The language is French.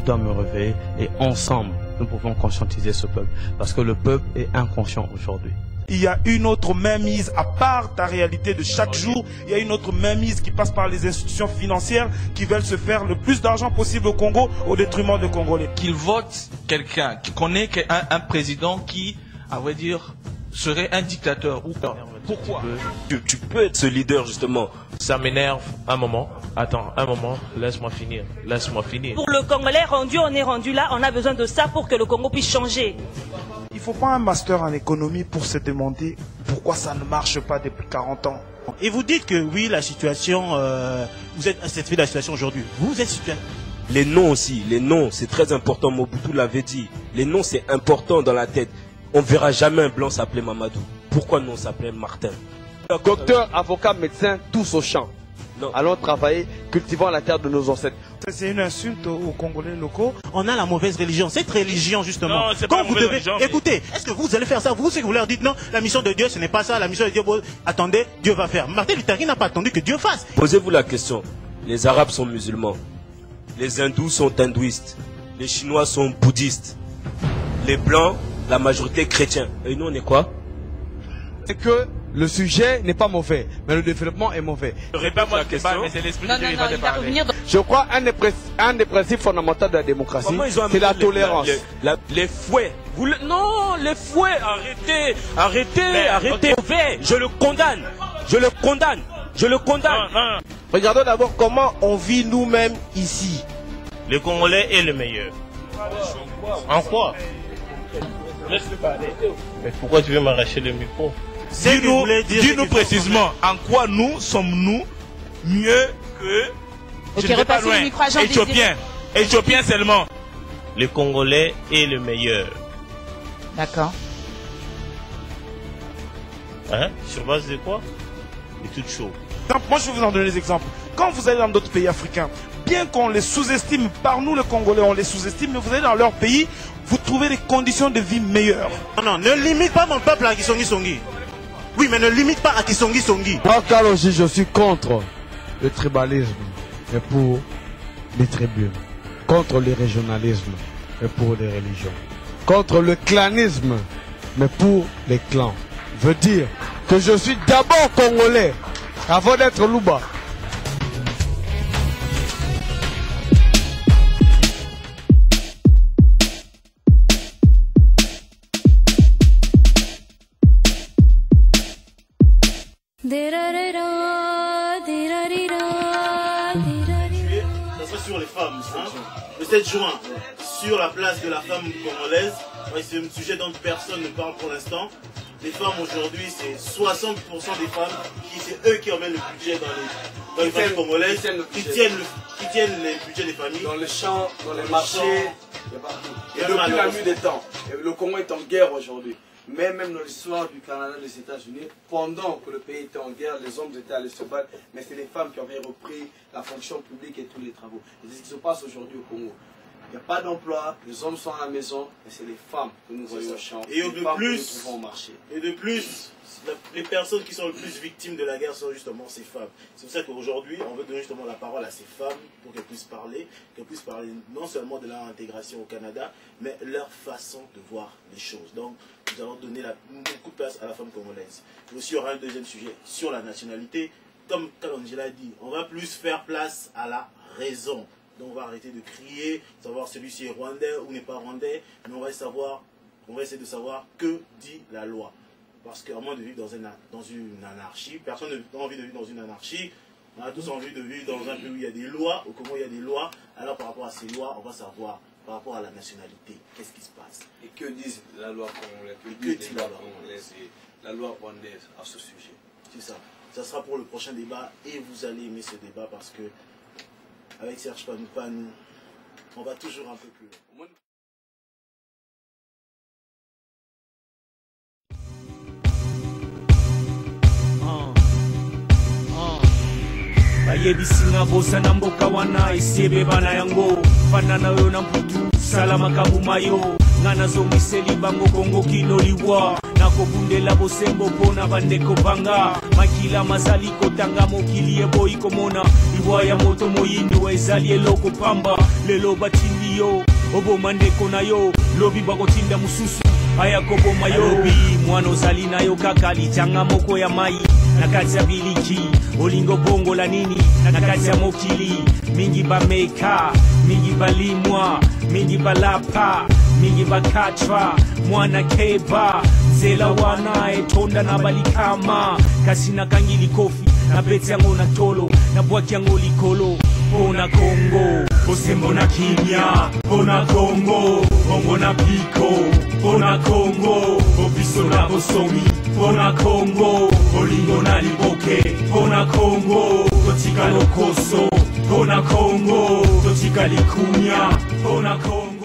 dois me réveiller et ensemble, nous pouvons conscientiser ce peuple. Parce que le peuple est inconscient aujourd'hui. Il y a une autre mainmise, à part ta réalité de chaque jour, il y a une autre mainmise qui passe par les institutions financières qui veulent se faire le plus d'argent possible au Congo au détriment des Congolais. Qu'ils votent quelqu'un qui connaît un président qui, à vrai dire, serait un dictateur. Ou pas. Pourquoi? Tu peux être ce leader justement. Ça m'énerve. Un moment. Attends, un moment. Laisse-moi finir. Laisse-moi finir. Pour le Congolais rendu, on est rendu là. On a besoin de ça pour que le Congo puisse changer. Il ne faut pas un master en économie pour se demander pourquoi ça ne marche pas depuis 40 ans. Et vous dites que oui, la situation, vous êtes satisfait de la situation aujourd'hui. Vous êtes satisfait. Les noms aussi, les noms, c'est très important. Mobutu l'avait dit. Les noms, c'est important dans la tête. On ne verra jamais un blanc s'appeler Mamadou. Pourquoi nous on s'appelait Martin? Docteur, avocat, médecin, tous au champ. Non. Allons travailler, cultivant la terre de nos ancêtres. C'est une insulte aux Congolais locaux. On a la mauvaise religion. Cette religion, justement. Non, c'est pas quand vous devez... religion, Écoutez, est-ce que vous allez faire ça? Vous, c'est que vous leur dites non, la mission de Dieu, ce n'est pas ça. La mission de Dieu, bon, attendez, Dieu va faire. Martin Luther King n'a pas attendu que Dieu fasse. Posez-vous la question. Les Arabes sont musulmans. Les Hindous sont hindouistes. Les Chinois sont bouddhistes. Les Blancs, la majorité chrétien. Et nous, on est quoi? C'est que le sujet n'est pas mauvais, mais le développement est mauvais. Je répète la question. Mais c'est l'esprit de Dieu qui va te parler. Je crois un des principes fondamentaux de la démocratie, c'est la tolérance. Les fouets. Non, les fouets, arrêtez. Mauvais. Je le condamne. Je le condamne. Je le condamne. Regardons d'abord comment on vit nous-mêmes ici. Le Congolais est le meilleur. En quoi? Laisse-le parler. Mais pourquoi tu veux m'arracher le micro? Dis-nous précisément en quoi nous sommes-nous mieux que je ne vais pas loin, Éthiopiens seulement. Le Congolais est le meilleur. D'accord. Hein? Sur base de quoi? De toute chose. Moi, je vais vous en donner des exemples. Quand vous allez dans d'autres pays africains, bien qu'on les sous-estime, par nous, les Congolais, on les sous-estime, mais vous allez dans leur pays, vous trouvez des conditions de vie meilleures. Non, ne limite pas mon peuple à Kisongi Songi. Oui, mais ne limite pas à Kisongi Songi. Moi, Kaloji, je suis contre le tribalisme, mais pour les tribus. Contre le régionalisme, mais pour les religions. Contre le clanisme, mais pour les clans. Veut dire que je suis d'abord congolais, avant d'être Louba. Ça sera sur les femmes, hein? Le 7 juin, sur la place de la femme congolaise. C'est un sujet dont personne ne parle pour l'instant. Les femmes aujourd'hui, c'est 60% des femmes c'est eux qui emmènent le budget dans les familles congolaises, qui tiennent les budgets des familles. Dans les champs, dans les marchés, et depuis la nuit des temps. Le Congo est en guerre aujourd'hui. Mais même dans l'histoire du Canada et des États-Unis, pendant que le pays était en guerre, les hommes étaient allés se battre, mais c'est les femmes qui avaient repris la fonction publique et tous les travaux. Et c'est ce qui se passe aujourd'hui au Congo. Il n'y a pas d'emploi, les hommes sont à la maison, et c'est les femmes que nous voyons au champ, et les femmes que nous trouvons au marché. Et de plus, les personnes qui sont le plus victimes de la guerre sont justement ces femmes. C'est pour ça qu'aujourd'hui, on veut donner justement la parole à ces femmes pour qu'elles puissent parler non seulement de leur intégration au Canada, mais leur façon de voir les choses. Donc, nous allons donner beaucoup de place à la femme congolaise. Et aussi, il y aura un deuxième sujet sur la nationalité. Comme Kalonji l'a dit, on va plus faire place à la raison. Donc, on va arrêter de crier, savoir celui-ci est rwandais ou n'est pas rwandais, mais on va essayer de savoir que dit la loi. Parce qu'à moins de vivre dans une anarchie, personne n'a envie de vivre dans une anarchie. On a tous envie de vivre dans un pays où il y a des lois, ou comment il y a des lois. Alors par rapport à ces lois, on va savoir par rapport à la nationalité, qu'est-ce qui se passe. Et que disent la loi congolaise, que dit la loi congolaise et la loi rwandaise à ce sujet? C'est ça. Ça sera pour le prochain débat et vous allez aimer ce débat parce que avec Serge Panoupan, on va toujours un peu plus loin. bayebisinga bosana mboka wana esiebe bana yango fana na yo na mputu salama kabumayo ngana zomiseli bango kongo kinoliwa nakobundela bosembo pona bandeko banga makila mazali kotanga mokili eboyi komona iwa ya moto moyindu ezali eloko pamba lelo batindi yo oboma ndeko na yo lobi bakotinda mususu aya koboma yobi mwana ozali na yo kaka litanga moko ya mai nakati ya biliki olingo bongo la nini nakati ya mokili mingi bameka mingi balimwa mingi balapa mingi bakachwa mwana keba zela wana etonda na balikama kasi na kangili kofi na beti yango na tolo na bwaki yango likolo Pona Congo, Osembo na kimia, Pona Congo, Bongo na piko, Pona Congo, Opiso na bosomi, Pona Congo, Olingo na liboke, Pona Congo, Totika lokoso, Pona Congo, Totika likunya, Pona Congo.